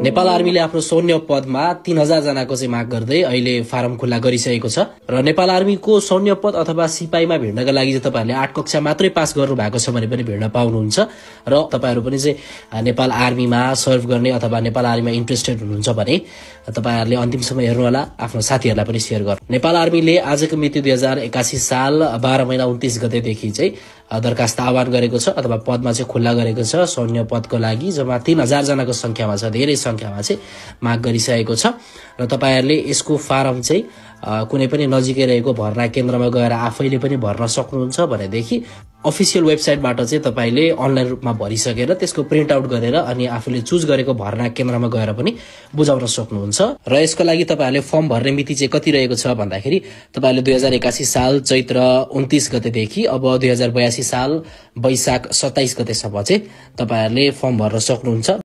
नेपाल आर्मीले आफ्नो सैन्य पदमा 3000 जनाको चाहिँ माग गर्दै अहिले फारम खुल्ला गरिसकेको छ र नेपाल आर्मीको सैन्य पद अथवा सिपाहीमा भिड्नका लागि चाहिँ तपाईहरुले 8 कक्षा मात्रै पास गर्नु भएको छ भने पनि भिड्न पाउनुहुन्छ र तपाईहरु पनि चाहिँ नेपाल आर्मीमा सर्भ गर्ने अथवा नेपाल आर्मीमा इन्ट्रेस्टेड हुनुहुन्छ भने तपाईहरुले अन्तिमसम्म हेर्नु होला, आफ्नो साथीहरुलाई पनि शेयर गर्नु। नेपाल आर्मीले आजको मिति 2081 साल 12 महिना 29 गतेदेखि चाहिँ दरखास्त आह्वान गरेको छ अथवा पदमा चाहिँ खुल्ला गरेको छ। सैन्य पदको लागि जम्मा 3000 जनाको संख्यामा छ, धेरै संख्यामा चाहिँ माग गरिसकेको छ र तपाईहरुले यसको फारम चाहिँ कुनै पनि नजिकै रहेको भर्ना केन्द्रमा गएर आफैले पनि भर्न सक्नुहुन्छ भनेदेखि अफिसियल वेबसाइटबाट चाहिँ तपाईले अनलाइन रूपमा भरिसकेर त्यसको प्रिन्ट आउट गरेर अनि आफूले चुज गरेको भर्ना केन्द्रमा गएर पनि बुझाउन सक्नुहुन्छ। र यसको लागि तपाईहरुले फर्म भर्ने मिति चाहिँ कति रहेको छ भन्दाखेरि तपाईहरुले 2081 साल चैत्र 29 गतेदेखि अब 2082 साल वैशाख 27 गतेसम्म चाहिँ तपाईहरुले फर्म भर्न सक्नुहुन्छ।